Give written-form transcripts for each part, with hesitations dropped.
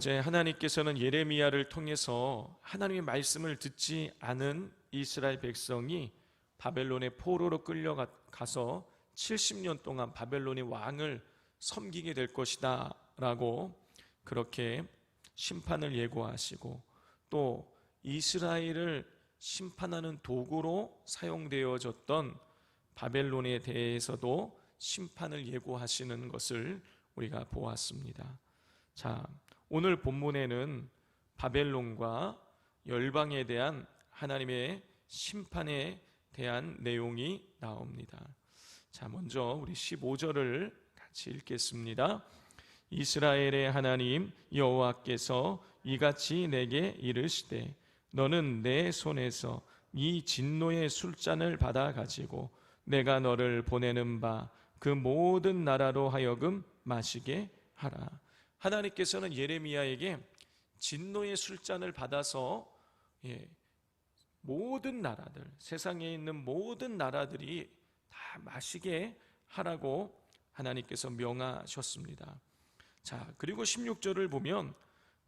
어제 하나님께서는 예레미야를 통해서 하나님의 말씀을 듣지 않은 이스라엘 백성이 바벨론의 포로로 끌려가서 70년 동안 바벨론의 왕을 섬기게 될 것이다 라고 그렇게 심판을 예고하시고, 또 이스라엘을 심판하는 도구로 사용되어졌던 바벨론에 대해서도 심판을 예고하시는 것을 우리가 보았습니다. 자, 오늘 본문에는 바벨론과 열방에 대한 하나님의 심판에 대한 내용이 나옵니다. 자, 먼저 우리 15절을 같이 읽겠습니다. 이스라엘의 하나님 여호와께서 이같이 내게 이르시되 너는 내 손에서 이 진노의 술잔을 받아 가지고 내가 너를 보내는 바 그 모든 나라로 하여금 마시게 하라. 하나님께서는 예레미야에게 진노의 술잔을 받아서 모든 나라들, 세상에 있는 모든 나라들이 다 마시게 하라고 하나님께서 명하셨습니다. 자, 그리고 16절을 보면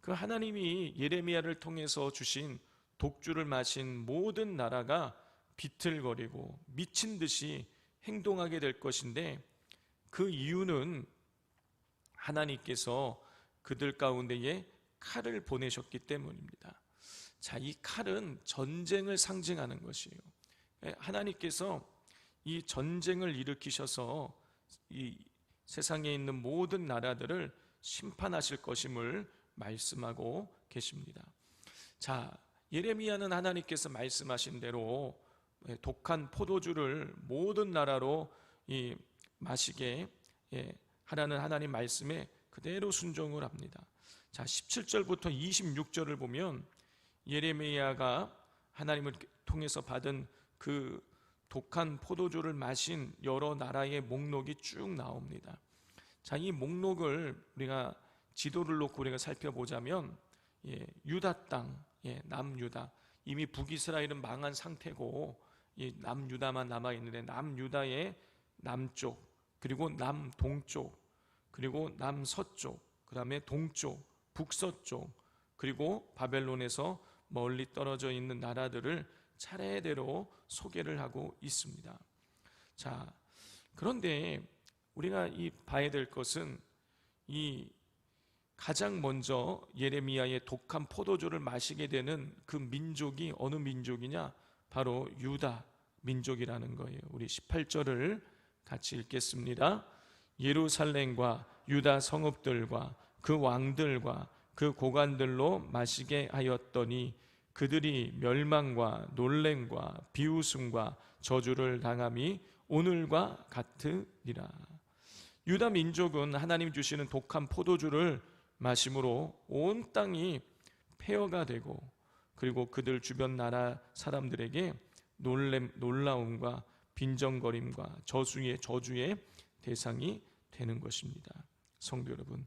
그 하나님이 예레미야를 통해서 주신 독주를 마신 모든 나라가 비틀거리고 미친 듯이 행동하게 될 것인데, 그 이유는 하나님께서 그들 가운데에 칼을 보내셨기 때문입니다. 자, 이 칼은 전쟁을 상징하는 것이에요. 하나님께서 이 전쟁을 일으키셔서 이 세상에 있는 모든 나라들을 심판하실 것임을 말씀하고 계십니다. 자, 예레미야는 하나님께서 말씀하신 대로 독한 포도주를 모든 나라로 마시게 하라는 하나님 말씀에 그대로 순종을 합니다. 자, 17절부터 26절을 보면 예레미야가 하나님을 통해서 받은 그 독한 포도주를 마신 여러 나라의 목록이 쭉 나옵니다. 자, 이 목록을 우리가 지도를 놓고 우리가 살펴보자면 유다 땅, 남유다, 이미 북이스라엘은 망한 상태고 남유다만 남아있는데, 남유다의 남쪽, 그리고 남동쪽, 그리고 남서쪽, 그 다음에 동쪽, 북서쪽, 그리고 바벨론에서 멀리 떨어져 있는 나라들을 차례대로 소개를 하고 있습니다. 자, 그런데 우리가 봐야 될 것은 이 가장 먼저 예레미야의 독한 포도주를 마시게 되는 그 민족이 어느 민족이냐? 바로 유다 민족이라는 거예요. 우리 18절을 같이 읽겠습니다. 예루살렘과 유다 성읍들과 그 왕들과 그 고관들로 마시게 하였더니 그들이 멸망과 놀램과 비웃음과 저주를 당함이 오늘과 같으리라. 유다 민족은 하나님 주시는 독한 포도주를 마심으로 온 땅이 폐허가 되고, 그리고 그들 주변 나라 사람들에게 놀라움과 빈정거림과 저주의 대상이 되는 것입니다. 성도 여러분,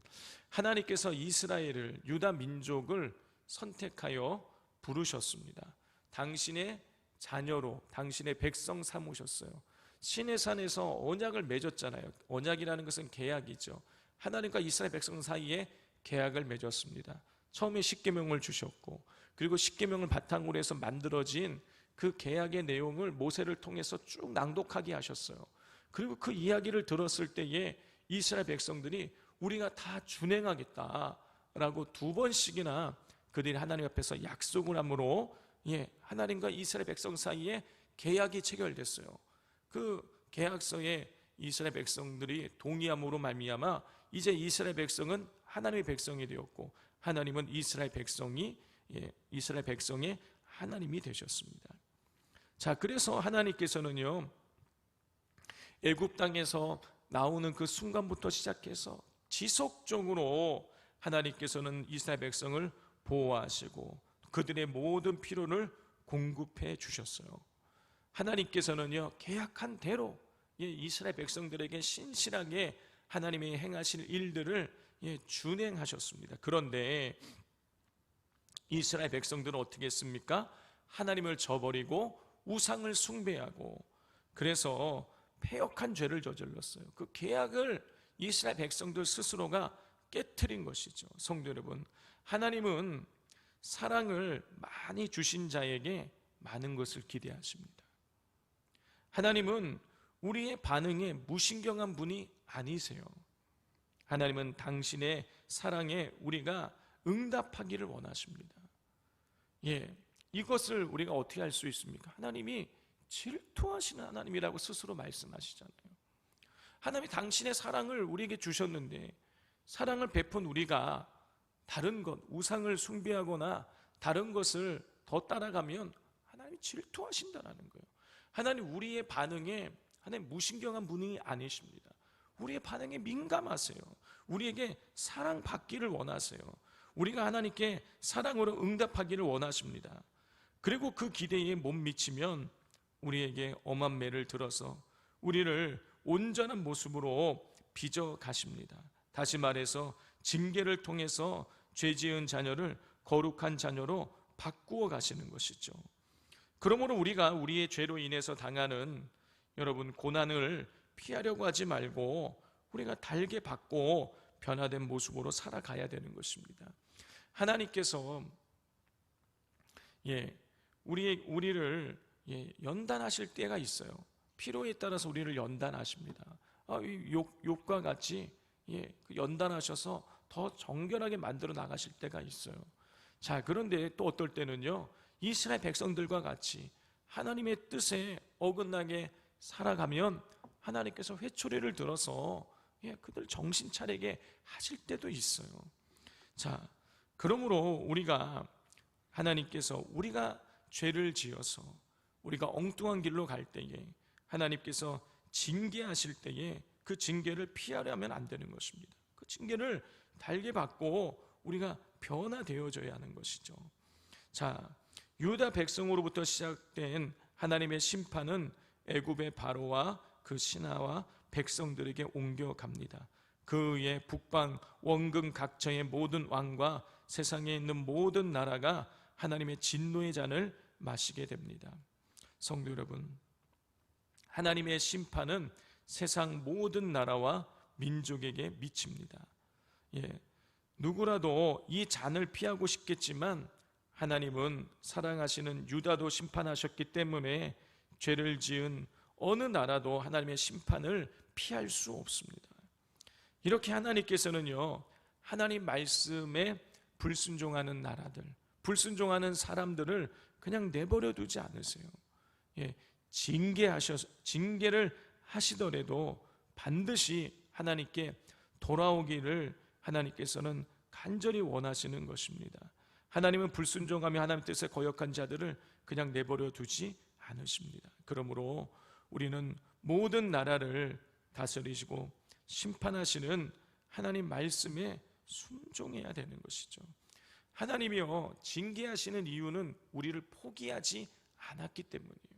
하나님께서 이스라엘을, 유다 민족을 선택하여 부르셨습니다. 당신의 자녀로, 당신의 백성 삼으셨어요. 시내산에서 언약을 맺었잖아요. 언약이라는 것은 계약이죠. 하나님과 이스라엘 백성 사이에 계약을 맺었습니다. 처음에 십계명을 주셨고, 그리고 십계명을 바탕으로 해서 만들어진 그 계약의 내용을 모세를 통해서 쭉 낭독하게 하셨어요. 그리고 그 이야기를 들었을 때에 이스라엘 백성들이 우리가 다 준행하겠다라고 두 번씩이나 그들이 하나님 앞에서 약속을 함으로 하나님과 이스라엘 백성 사이에 계약이 체결됐어요. 그 계약서에 이스라엘 백성들이 동의함으로 말미암아 이제 이스라엘 백성은 하나님의 백성이 되었고, 하나님은 이스라엘 백성의 하나님이 되셨습니다. 자, 그래서 하나님께서는요, 애굽 땅에서 나오는 그 순간부터 시작해서 지속적으로 하나님께서는 이스라엘 백성을 보호하시고 그들의 모든 필요를 공급해 주셨어요. 하나님께서는요, 계약한 대로 이스라엘 백성들에게 신실하게 하나님이 행하실 일들을 준행하셨습니다. 그런데 이스라엘 백성들은 어떻게 했습니까? 하나님을 저버리고 우상을 숭배하고, 그래서 패역한 죄를 저질렀어요. 그 계약을 이스라엘 백성들 스스로가 깨트린 것이죠. 성도 여러분, 하나님은 사랑을 많이 주신 자에게 많은 것을 기대하십니다. 하나님은 우리의 반응에 무신경한 분이 아니세요. 하나님은 당신의 사랑에 우리가 응답하기를 원하십니다. 이것을 우리가 어떻게 알 수 있습니까? 하나님이 질투하시는 하나님이라고 스스로 말씀하시잖아요. 하나님이 당신의 사랑을 우리에게 주셨는데 사랑을 베푼 우리가 다른 것, 우상을 숭배하거나 다른 것을 더 따라가면 하나님이 질투하신다는 거예요. 하나님 우리의 반응에 하나님 무신경한 분이 아니십니다. 우리의 반응에 민감하세요. 우리에게 사랑받기를 원하세요. 우리가 하나님께 사랑으로 응답하기를 원하십니다. 그리고 그 기대에 못 미치면 우리에게 엄한 매를 들어서 우리를 온전한 모습으로 빚어 가십니다. 다시 말해서 징계를 통해서 죄 지은 자녀를 거룩한 자녀로 바꾸어 가시는 것이죠. 그러므로 우리가 우리의 죄로 인해서 당하는 여러분 고난을 피하려고 하지 말고 우리가 달게 받고 변화된 모습으로 살아가야 되는 것입니다. 하나님께서 우리를 연단하실 때가 있어요. 필요에 따라서 우리를 연단하십니다. 욕과 같이 연단하셔서 더 정결하게 만들어 나가실 때가 있어요. 자, 그런데 또 어떨 때는요, 이스라엘 백성들과 같이 하나님의 뜻에 어긋나게 살아가면 하나님께서 회초리를 들어서 그들 정신 차리게 하실 때도 있어요. 자, 그러므로 우리가 하나님께서 우리가 죄를 지어서 우리가 엉뚱한 길로 갈 때에 하나님께서 징계하실 때에 그 징계를 피하려면 안 되는 것입니다. 그 징계를 달게 받고 우리가 변화되어져야 하는 것이죠. 자, 유다 백성으로부터 시작된 하나님의 심판은 애굽의 바로와 그 신하와 백성들에게 옮겨갑니다. 그 위에 북방 원근 각처의 모든 왕과 세상에 있는 모든 나라가 하나님의 진노의 잔을 마시게 됩니다. 성도 여러분, 하나님의 심판은 세상 모든 나라와 민족에게 미칩니다. 누구라도 이 잔을 피하고 싶겠지만 하나님은 사랑하시는 유다도 심판하셨기 때문에 죄를 지은 어느 나라도 하나님의 심판을 피할 수 없습니다. 이렇게 하나님께서는요, 하나님 말씀에 불순종하는 나라들, 불순종하는 사람들을 그냥 내버려 두지 않으세요. 징계를 하시더라도 반드시 하나님께 돌아오기를 하나님께서는 간절히 원하시는 것입니다. 하나님은 불순종하며 하나님 뜻에 거역한 자들을 그냥 내버려 두지 않으십니다. 그러므로 우리는 모든 나라를 다스리시고 심판하시는 하나님 말씀에 순종해야 되는 것이죠. 하나님이요, 징계하시는 이유는 우리를 포기하지 않았기 때문이에요.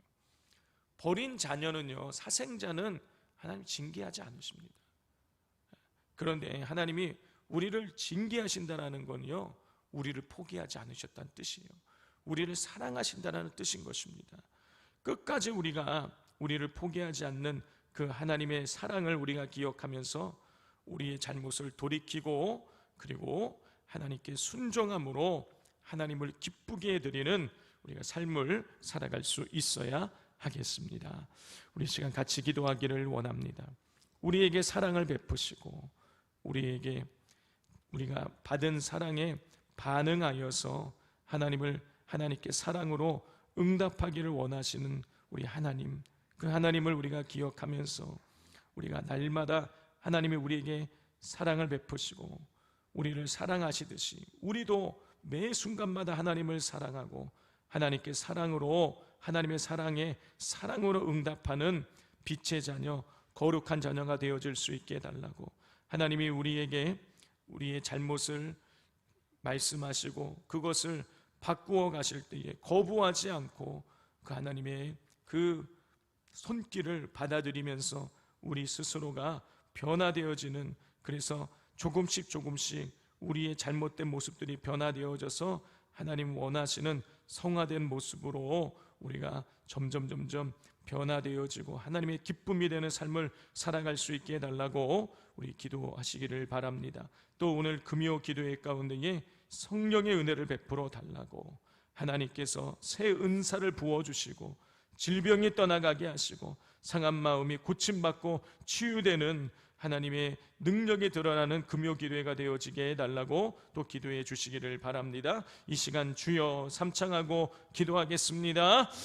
버린 자녀는요, 사생자는 하나님 징계하지 않으십니다. 그런데 하나님이 우리를 징계하신다는 건요, 우리를 포기하지 않으셨다는 뜻이에요. 우리를 사랑하신다는 뜻인 것입니다. 끝까지 우리를 포기하지 않는 그 하나님의 사랑을 우리가 기억하면서 우리의 잘못을 돌이키고 그리고 하나님께 순종함으로 하나님을 기쁘게 해드리는 우리가 삶을 살아갈 수 있어야 하겠습니다. 우리 시간 같이 기도하기를 원합니다. 우리에게 사랑을 베푸시고 우리가 받은 사랑에 반응하여서 하나님께 사랑으로 응답하기를 원하시는 우리 하나님, 그 하나님을 우리가 기억하면서 우리가 날마다 하나님이 우리에게 사랑을 베푸시고 우리를 사랑하시듯이 우리도 매 순간마다 하나님을 사랑하고 하나님께 하나님의 사랑으로 응답하는 빛의 자녀, 거룩한 자녀가 되어질 수 있게 해달라고, 하나님이 우리에게 우리의 잘못을 말씀하시고 그것을 바꾸어 가실 때에 거부하지 않고 그 하나님의 그 손길을 받아들이면서 우리 스스로가 변화되어지는, 그래서 조금씩 우리의 잘못된 모습들이 변화되어져서 하나님 원하시는 성화된 모습으로 우리가 점점 변화되어지고 하나님의 기쁨이 되는 삶을 살아갈 수 있게 해달라고 우리 기도하시기를 바랍니다. 또 오늘 금요 기도회 가운데에 성령의 은혜를 베풀어 달라고, 하나님께서 새 은사를 부어주시고 질병이 떠나가게 하시고 상한 마음이 고침받고 치유되는 하나님의 능력이 드러나는 금요기도회가 되어지게 해달라고 또 기도해 주시기를 바랍니다. 이 시간 주여 삼창하고 기도하겠습니다.